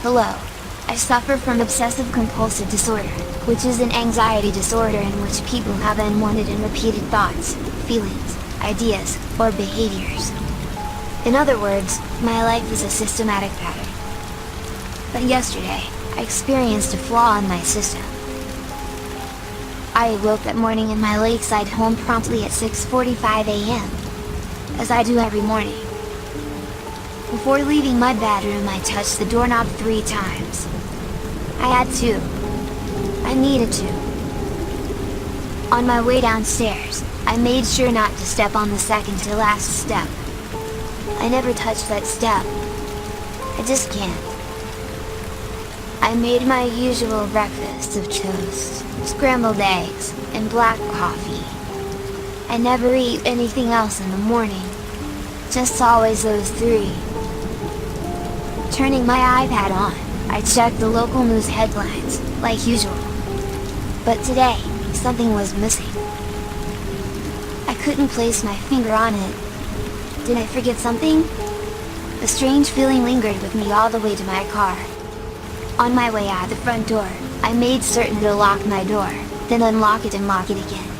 Hello. I suffer from obsessive compulsive disorder, which is an anxiety disorder in which people have unwanted and repeated thoughts, feelings, ideas, or behaviors. In other words, my life is a systematic pattern. But yesterday, I experienced a flaw in my system. I awoke that morning in my lakeside home promptly at 6:45 a.m., as I do every morning. Before leaving my bedroom, I touched the doorknob 3 times. I had to. I needed to. On my way downstairs, I made sure not to step on the second to last step. I never touched that step. I just can't. I made my usual breakfast of toast, scrambled eggs, and black coffee. I never eat anything else in the morning. Just always those 3. Turning my iPad on, I checked the local news headlines, like usual. But today, something was missing. I couldn't place my finger on it. Did I forget something? A strange feeling lingered with me all the way to my car. On my way out the front door, I made certain to lock my door, then unlock it and lock it again.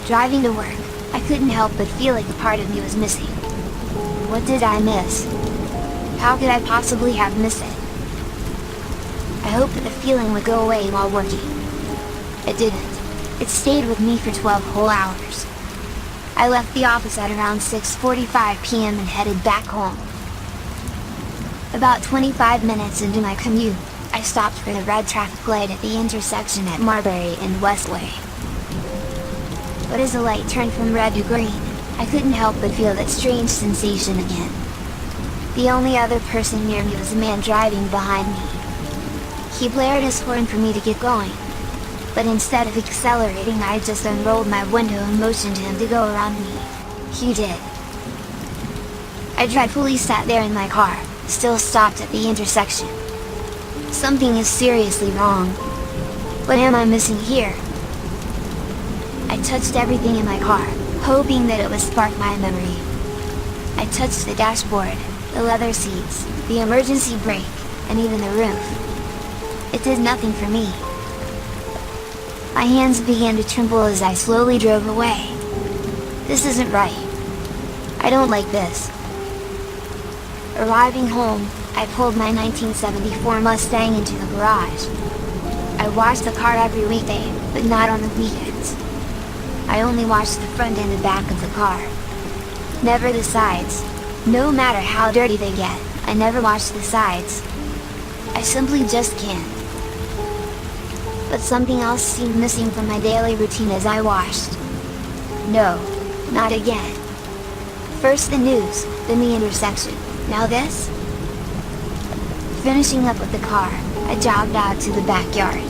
Driving to work, I couldn't help but feel like a part of me was missing. What did I miss? How could I possibly have missed it? I hoped that the feeling would go away while working. It didn't. It stayed with me for 12 whole hours. I left the office at around 6:45 p.m. and headed back home. About 25 minutes into my commute, I stopped for the red traffic light at the intersection at Marbury and Westway. But as the light turned from red to green, I couldn't help but feel that strange sensation again. The only other person near me was a man driving behind me. He blared his horn for me to get going. But instead of accelerating, I just unrolled my window and motioned him to go around me. He did. I dreadfully sat there in my car, still stopped at the intersection. Something is seriously wrong. What am I missing here? I touched everything in my car, hoping that it would spark my memory. I touched the dashboard, the leather seats, the emergency brake, and even the roof. It did nothing for me. My hands began to tremble as I slowly drove away. This isn't right. I don't like this. Arriving home, I pulled my 1974 Mustang into the garage. I washed the car every weekday, but not on the weekends. I only washed the front and the back of the car. Never the sides. No matter how dirty they get, I never wash the sides. I simply just can't. But something else seemed missing from my daily routine as I washed. No, not again. First the news, then the intersection, now this? Finishing up with the car, I jogged out to the backyard.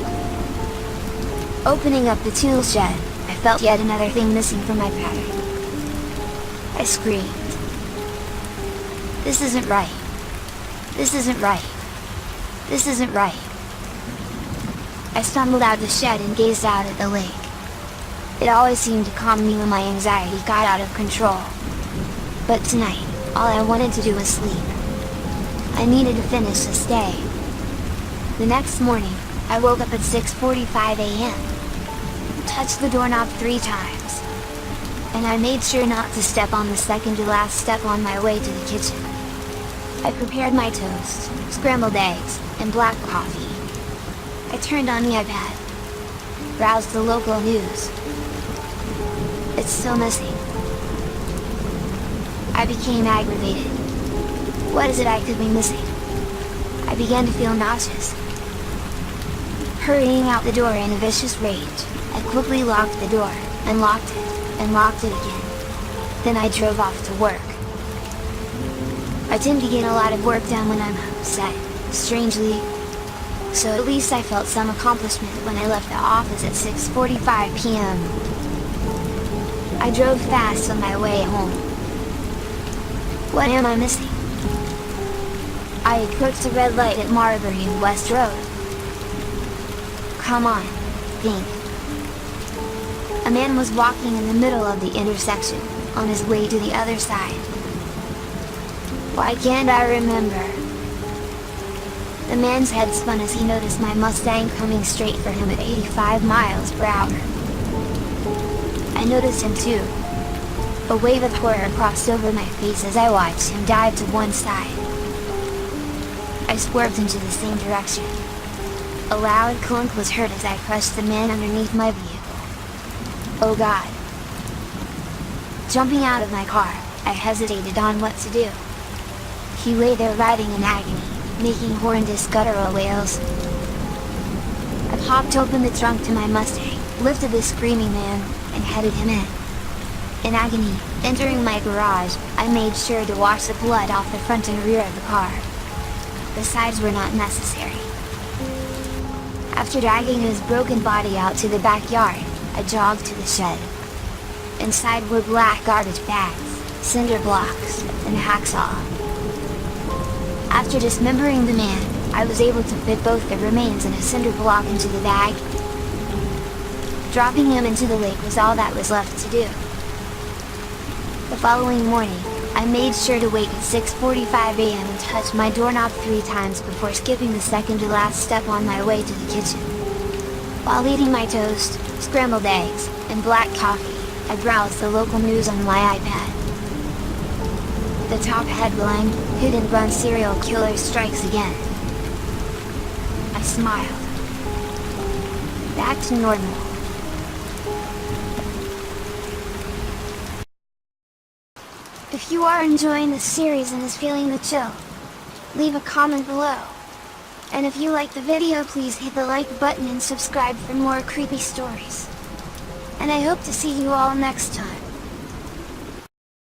Opening up the tool shed, I felt yet another thing missing from my pattern. I screamed. This isn't right. This isn't right. This isn't right. I stumbled out the shed and gazed out at the lake. It always seemed to calm me when my anxiety got out of control. But tonight, all I wanted to do was sleep. I needed to finish this day. The next morning, I woke up at 6:45 a.m. Touched the doorknob 3 times. And I made sure not to step on the second to last step on my way to the kitchen. I prepared my toast, scrambled eggs, and black coffee. I turned on the iPad. Browsed the local news. It's still missing. I became aggravated. What is it I could be missing? I began to feel nauseous. Hurrying out the door in a vicious rage, I quickly locked the door, unlocked it, and locked it again. Then I drove off to work. I tend to get a lot of work done when I'm upset, strangely. So at least I felt some accomplishment when I left the office at 6:45 p.m. I drove fast on my way home. What am I missing? I approached the red light at Marbury and West Road. Come on, think. A man was walking in the middle of the intersection, on his way to the other side. Why can't I remember? The man's head spun as he noticed my Mustang coming straight for him at 85 miles per hour. I noticed him too. A wave of horror crossed over my face as I watched him dive to one side. I swerved into the same direction. A loud clunk was heard as I crushed the man underneath my vehicle. Oh God. Jumping out of my car, I hesitated on what to do. He lay there writhing in agony, making horrendous guttural wails. I popped open the trunk to my Mustang, lifted the screaming man, and headed him in. In agony, entering my garage, I made sure to wash the blood off the front and rear of the car. The sides were not necessary. After dragging his broken body out to the backyard, I jogged to the shed. Inside were black garbage bags, cinder blocks, and a hacksaw. After dismembering the man, I was able to fit both the remains and a cinder block into the bag. Dropping him into the lake was all that was left to do. The following morning, I made sure to wake at 6:45 a.m. and touch my doorknob 3 times before skipping the second to last step on my way to the kitchen. While eating my toast, scrambled eggs, and black coffee, I browsed the local news on my iPad. The top headline, "Hit and Run Serial Killer Strikes Again." I smiled. Back to normal. If you are enjoying this series and is feeling the chill, leave a comment below. And if you like the video, please hit the like button and subscribe for more creepy stories. And I hope to see you all next time.